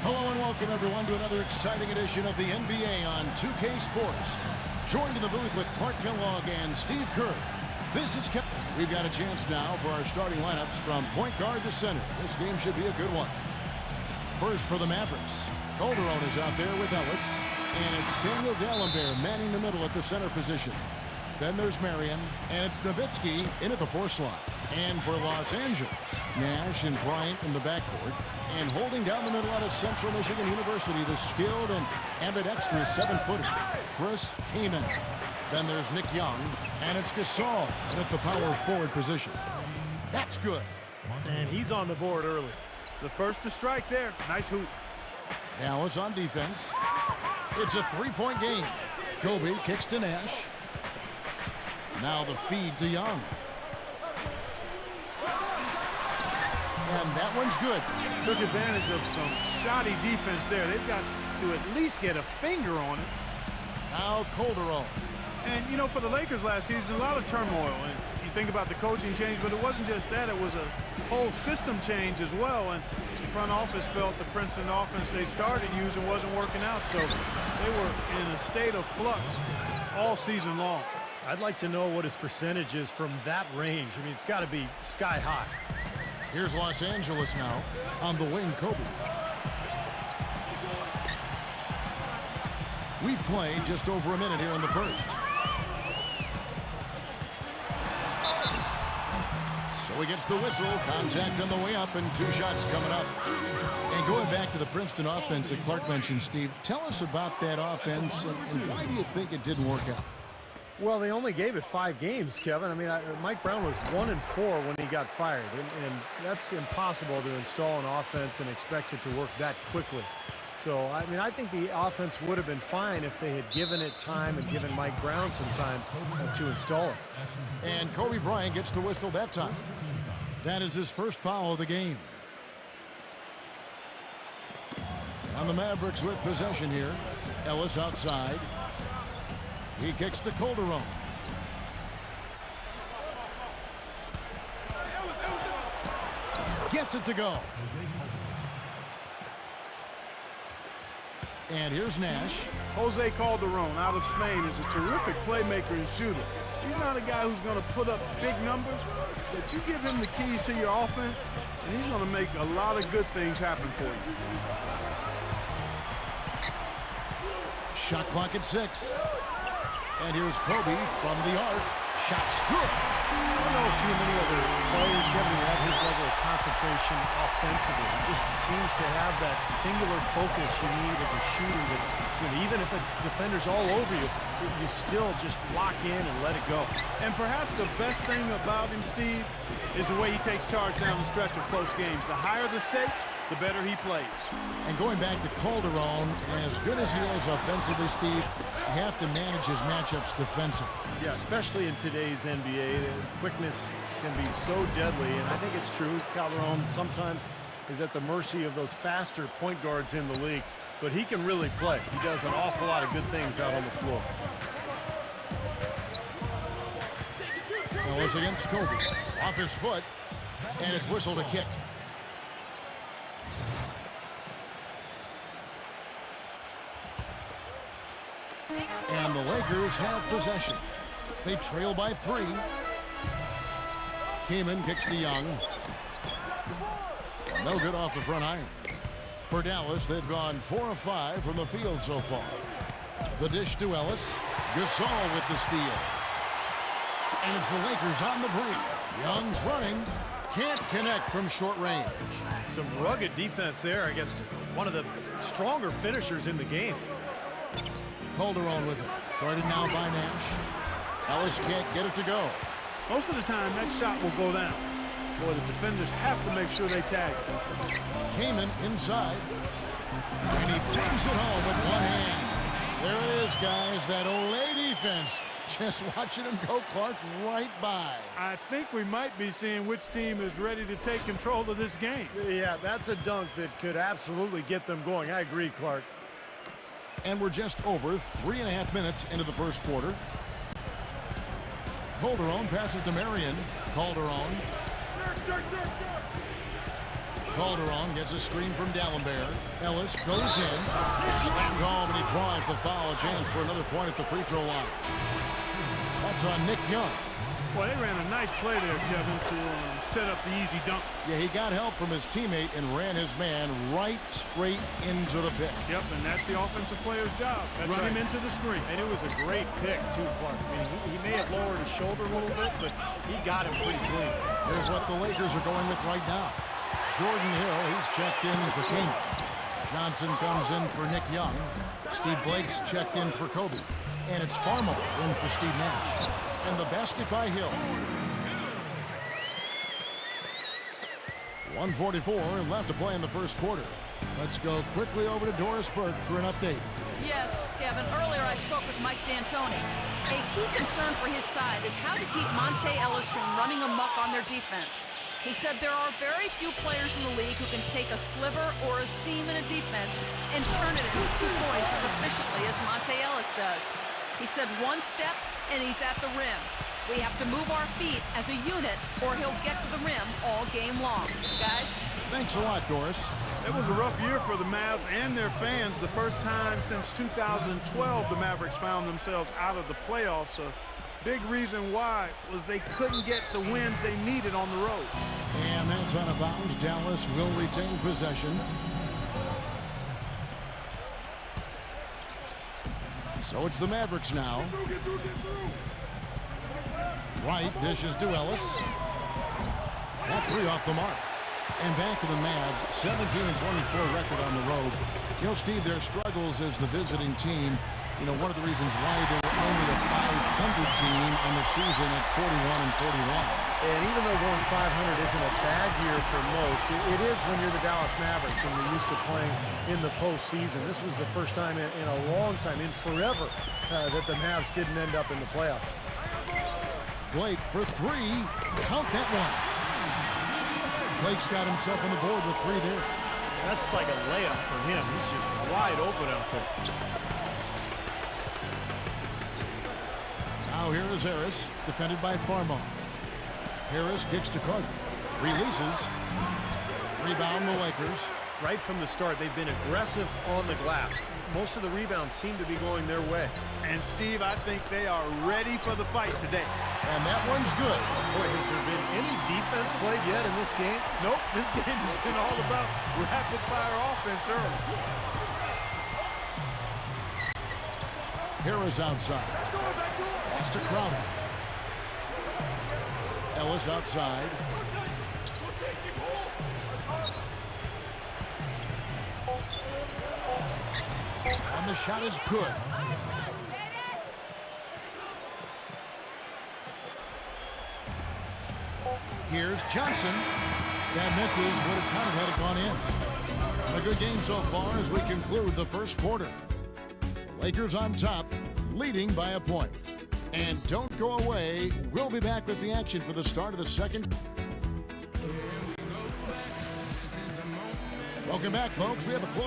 Hello and welcome everyone to another exciting edition of the NBA on 2K Sports. Joined in the booth with Clark Kellogg and Steve Kerr. This is Kevin. We've got a chance now for our starting lineups from point guard to center. This game should be a good one. First for the Mavericks, Calderon is out there with Ellis, and it's Samuel Dalembert manning the middle at the center position. Then there's Marion, and it's Nowitzki in at the 4 slot. And for Los Angeles, Nash and Bryant in the backcourt. And holding down the middle out of Central Michigan University, the skilled and ambidextrous 7-footer, Chris Kaman. Then there's Nick Young, and it's Gasol at the power forward position. That's good. And he's on the board early. The first to strike there. Nice hoop. Dallas on defense. It's a 3-point game. Kobe kicks to Nash. Now the feed to Young. And that one's good. Took advantage of some shoddy defense there. They've got to at least get a finger on it. Now Calderon. And, you know, for the Lakers last season, a lot of turmoil. And you think about the coaching change, but it wasn't just that. It was a whole system change as well. And the front office felt the Princeton offense they started using wasn't working out. So they were in a state of flux all season long. I'd like to know what his percentage is from that range. I mean, it's got to be sky high. Here's Los Angeles now on the wing, Kobe. We've played just over a minute here in the first. So he gets the whistle, contact on the way up, and 2 shots coming up. And going back to the Princeton offense that Clark mentioned, Steve, tell us about that offense, and why do you think it didn't work out? Well, they only gave it 5 games, Kevin. I mean, Mike Brown was 1-4 when he got fired, and that's impossible to install an offense and expect it to work that quickly. So, I mean, I think the offense would have been fine if they had given it time and given Mike Brown some time to install it. And Kobe Bryant gets the whistle that time. That is his first foul of the game. On the Mavericks with possession here. Ellis outside. He kicks to Calderon. Gets it to go. And here's Nash. Jose Calderon out of Spain is a terrific playmaker and shooter. He's not a guy who's going to put up big numbers, but you give him the keys to your offense, and he's going to make a lot of good things happen for you. Shot clock at 6. And here's Kobe from the arc. Shot's good. I don't know too many other players, Kevin, who have his level of concentration offensively. He just seems to have that singular focus you need as a shooter that, you know, even if a defender's all over you, you still just lock in and let it go. And perhaps the best thing about him, Steve, is the way he takes charge down the stretch of close games. The higher the stakes, the better he plays. And going back to Calderon, as good as he is offensively, Steve, you have to manage his matchups defensively. Yeah, especially in today's NBA, quickness can be so deadly, and I think it's true. Calderon sometimes is at the mercy of those faster point guards in the league, but he can really play. He does an awful lot of good things out on the floor. Ellis against Kobe. Off his foot, and it's whistled a kick. And the Lakers have possession. They trail by 3. Kaman kicks to Young. No good off the front iron. For Dallas, they've gone 4 of 5 from the field so far. The dish to Ellis. Gasol with the steal. And it's the Lakers on the break. Young's running. Can't connect from short range. Some rugged defense there against one of the stronger finishers in the game. Calderon with it. Guarded now by Nash. Ellis can't get it to go. Most of the time, that shot will go down. Boy, the defenders have to make sure they tag it. Kaman inside. And he brings it home with one hand. There it is, guys. That Olay defense. Just watching him go, Clark, right by. I think we might be seeing which team is ready to take control of this game. Yeah, that's a dunk that could absolutely get them going. I agree, Clark. And we're just over 3.5 minutes into the first quarter. Calderon passes to Marion. Calderon Calderon gets a screen from D'Alembert. Ellis goes in. Slammed home, and he draws the foul. A chance for another point at the free throw line. That's on Nick Young. Well, they ran a nice play there, Kevin, to set up the easy dunk. Yeah, he got help from his teammate and ran his man right straight into the pick. Yep, and that's the offensive player's job. Run him into the screen. And it was a great pick, too, Clark. I mean, he may have lowered his shoulder a little bit, but he got him pretty clean. Here's what the Lakers are going with right now. Jordan Hill, he's checked in for King. Johnson comes in for Nick Young. Steve Blake's checked in for Kobe. And it's Farmer in for Steve Nash. And the basket by Hill. 1:44 left to play in the first quarter. Let's go quickly over to Doris Burke for an update. Yes, Kevin. Earlier I spoke with Mike D'Antoni. A key concern for his side is how to keep Monte Ellis from running amok on their defense. He said there are very few players in the league who can take a sliver or a seam in a defense and turn it into 2 points as efficiently as Monte Ellis does. He said one step and he's at the rim. We have to move our feet as a unit or he'll get to the rim all game long. Guys? Thanks a lot, Doris. It was a rough year for the Mavs and their fans. The first time since 2012 the Mavericks found themselves out of the playoffs. A big reason why was they couldn't get the wins they needed on the road. And that's out of bounds. Dallas will retain possession. So it's the Mavericks now. Wright dishes to Ellis. That 3 off the mark. And back to the Mavs, 17-24 record on the road. You know, Steve, their struggles as the visiting team, you know, one of the reasons why they were only a 500 team on the season at 41-41. And even though going 500 isn't a bad year for most, it is when you're the Dallas Mavericks and you're used to playing in the postseason. This was the first time in a long time, in forever, that the Mavs didn't end up in the playoffs. Blake for 3. Count that one. Blake's got himself on the board with 3 there. That's like a layup for him. He's just wide open out there. Now here is Harris, defended by Farmar. Harris kicks to Carter. Releases. Rebound the Lakers. Right from the start, they've been aggressive on the glass. Most of the rebounds seem to be going their way. And, Steve, I think they are ready for the fight today. And that one's good. Boy, has there been any defense played yet in this game? Nope, this game has been all about rapid-fire offense early. Harris outside. Lost to Crowder. Ellis outside. And the shot is good. Here's Johnson. That misses. Would have kind of had it gone in. And a good game so far as we conclude the first quarter. Lakers on top, leading by a point. And don't go away. We'll be back with the action for the start of the second. Welcome back, folks. We have a close